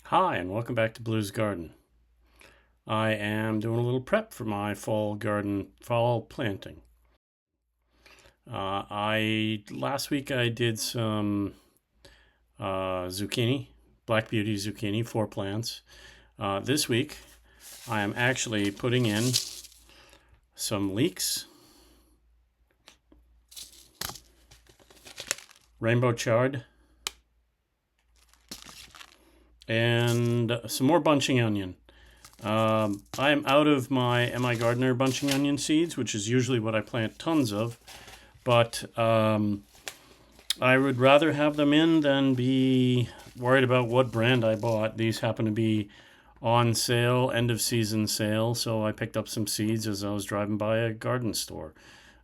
Hi, and welcome back to Blue's Garden. I am doing a little prep for my fall planting. I last week I did some zucchini, black beauty zucchini, 4 plants. This week I am actually putting in some leeks, rainbow chard, and some more bunching onion. I am out of my Am I Gardener bunching onion seeds, which is usually what I plant tons of, but I would rather have them in than be worried about what brand I bought. These happen to be on sale, end of season sale, so I picked up some seeds as I was driving by a garden store,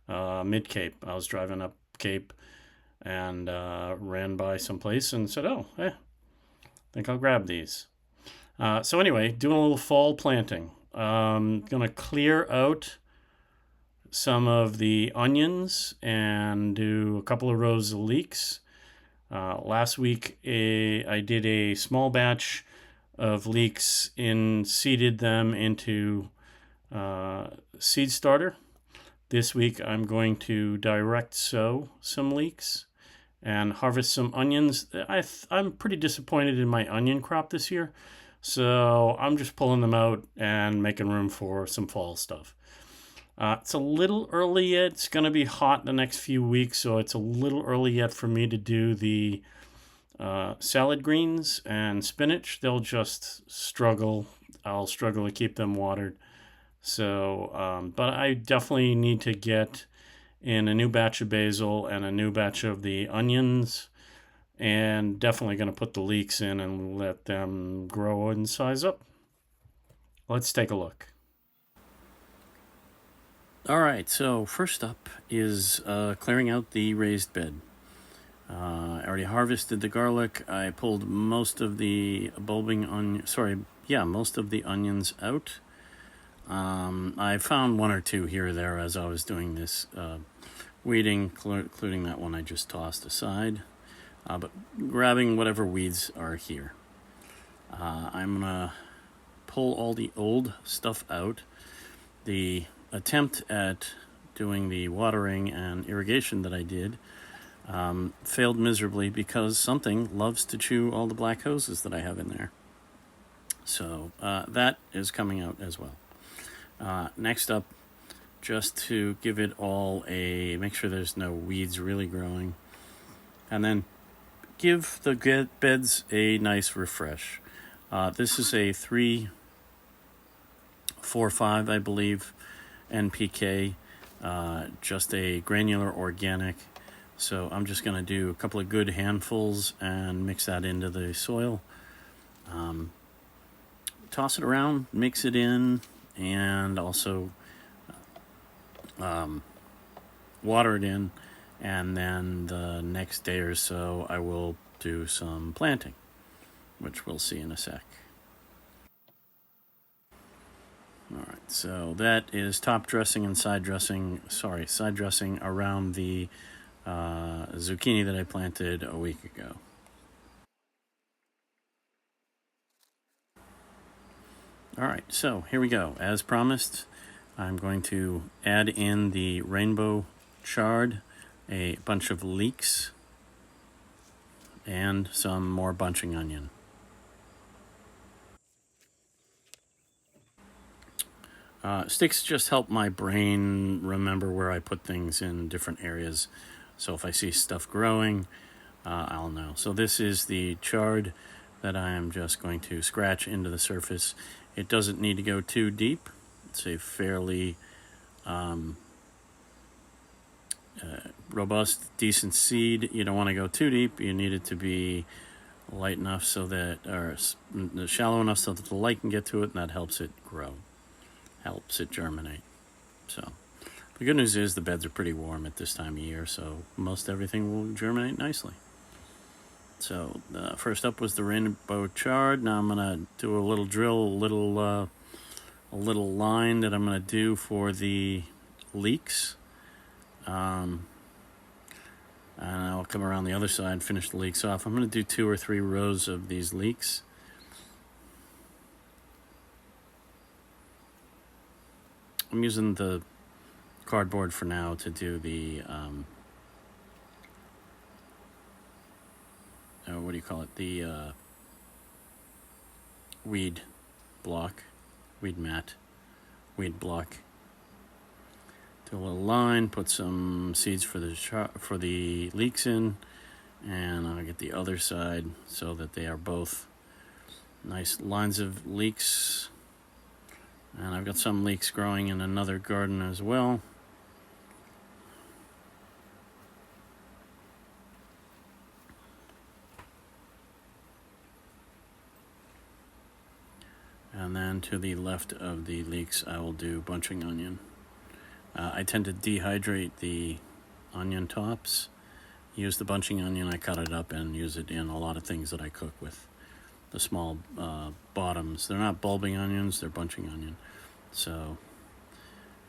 mid Cape. I was driving up Cape and ran by some place and said, "Oh, I think I'll grab these." So anyway, doing a little fall planting. Gonna clear out some of the onions and do a couple of rows of leeks. Last week I did a small batch of leeks and seeded them into seed starter. This week I'm going to direct sow some leeks and harvest some onions. I'm pretty disappointed in my onion crop this year, so I'm just pulling them out and making room for some fall stuff. It's a little early yet. It's going to be hot the next few weeks, so it's a little early yet for me to do the salad greens and spinach. They'll just struggle. I'll struggle to keep them watered. So, but I definitely need to get in a new batch of basil and a new batch of the onions, and definitely going to put the leeks in and let them grow and size up. Let's take a look. All right, so first up is clearing out the raised bed. I already harvested the garlic. I pulled most of the most of the onions out. I found one or two here or there as I was doing this weeding, including that one I just tossed aside. But grabbing whatever weeds are here. I'm gonna pull all the old stuff out. The attempt at doing the watering and irrigation that I did failed miserably because something loves to chew all the black hoses that I have in there. So that is coming out as well. Next up, just to give it all make sure there's no weeds really growing, and then give the beds a nice refresh. This is a 3-4-5, I believe, NPK, just a granular organic. So I'm just going to do a couple of good handfuls and mix that into the soil. Toss it around, mix it in, and also water it in. And then the next day or so, I will do some planting, which we'll see in a sec. All right, so that is top dressing and side dressing around the zucchini that I planted a week ago. All right, so here we go. As promised, I'm going to add in the rainbow chard, a bunch of leeks, and some more bunching onion. Sticks just help my brain remember where I put things in different areas. So if I see stuff growing, I'll know. So this is the chard that I am just going to scratch into the surface. It doesn't need to go too deep. It's a fairly robust, decent seed. You don't want to go too deep. You need it to be light enough or shallow enough so that the light can get to it, and that helps it grow, helps it germinate. So the good news is the beds are pretty warm at this time of year, so most everything will germinate nicely. So first up was the rainbow chard. Now I'm gonna do a little drill, a little line that I'm gonna do for the leeks. And I'll come around the other side and finish the leeks off. I'm going to do 2 or 3 rows of these leeks. I'm using the cardboard for now to do the what do you call it? The weed block, weed mat, weed block. Do a little line, put some seeds for the leeks in, and I'll get the other side so that they are both nice lines of leeks. And I've got some leeks growing in another garden as well. And then to the left of the leeks, I will do bunching onion. I tend to dehydrate the onion tops. Use the bunching onion, I cut it up and use it in a lot of things that I cook with. The small bottoms, they're not bulbing onions, they're bunching onion. So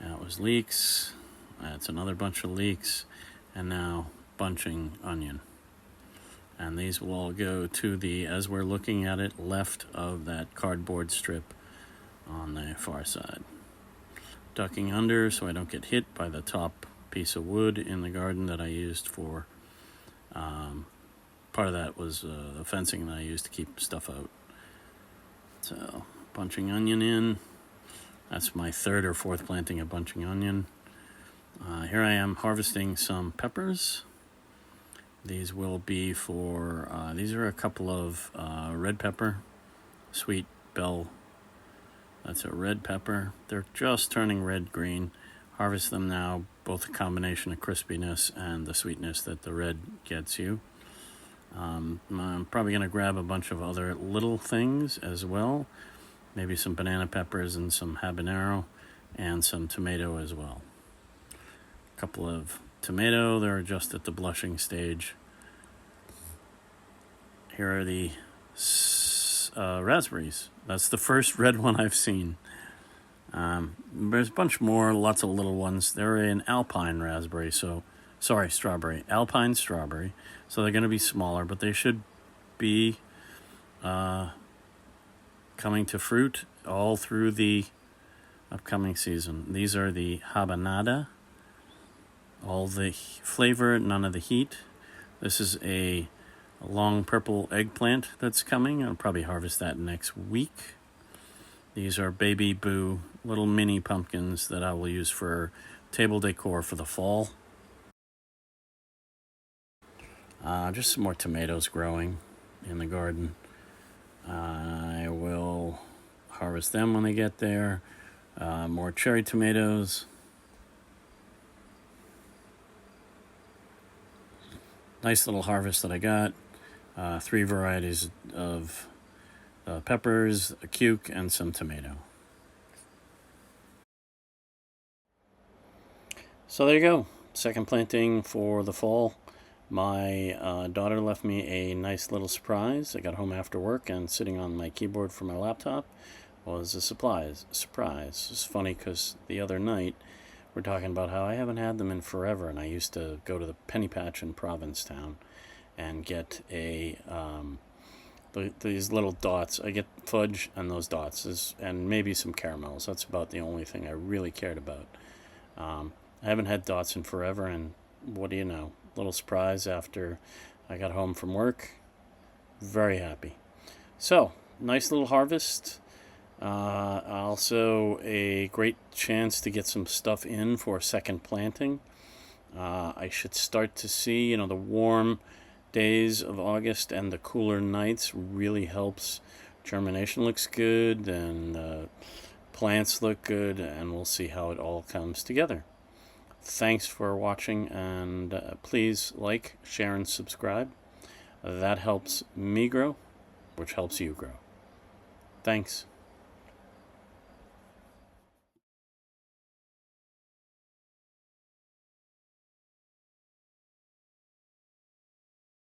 that was leeks, that's another bunch of leeks, and now bunching onion. And these will all go to the, as we're looking at it, left of that cardboard strip on the far side. Ducking under so I don't get hit by the top piece of wood in the garden that I used for, part of that was the fencing that I used to keep stuff out. So, bunching onion in. That's my third or fourth planting of bunching onion. Here I am harvesting some peppers. These will be for, these are a couple of red pepper, sweet bell. That's a red pepper. They're just turning red-green. Harvest them now, both a combination of crispiness and the sweetness that the red gets you. I'm probably going to grab a bunch of other little things as well. Maybe some banana peppers and some habanero and some tomato as well. A couple of tomato, they're just at the blushing stage. Here are the raspberries. That's the first red one I've seen. There's a bunch more, lots of little ones. They're an alpine raspberry, strawberry. Alpine strawberry. So they're going to be smaller, but they should be coming to fruit all through the upcoming season. These are the habanada. All the flavor, none of the heat. This is a long purple eggplant that's coming. I'll probably harvest that next week. These are Baby Boo little mini pumpkins that I will use for table decor for the fall. Just some more tomatoes growing in the garden. I will harvest them when they get there. More cherry tomatoes. Nice little harvest that I got. 3 varieties of peppers, a cuke, and some tomato. So there you go. Second planting for the fall. My daughter left me a nice little surprise. I got home after work and sitting on my keyboard for my laptop was a surprise. It's funny because the other night we're talking about how I haven't had them in forever, and I used to go to the penny patch in Provincetown and get these little dots. I get fudge and those dots, and maybe some caramels. That's about the only thing I really cared about. I haven't had dots in forever, and what do you know? Little surprise after I got home from work. Very happy. So, nice little harvest. Also a great chance to get some stuff in for second planting. I should start to see, the warm days of August and the cooler nights really helps. Germination looks good and plants look good, and we'll see how it all comes together. Thanks for watching, and please like, share, and subscribe. That helps me grow, which helps you grow. Thanks.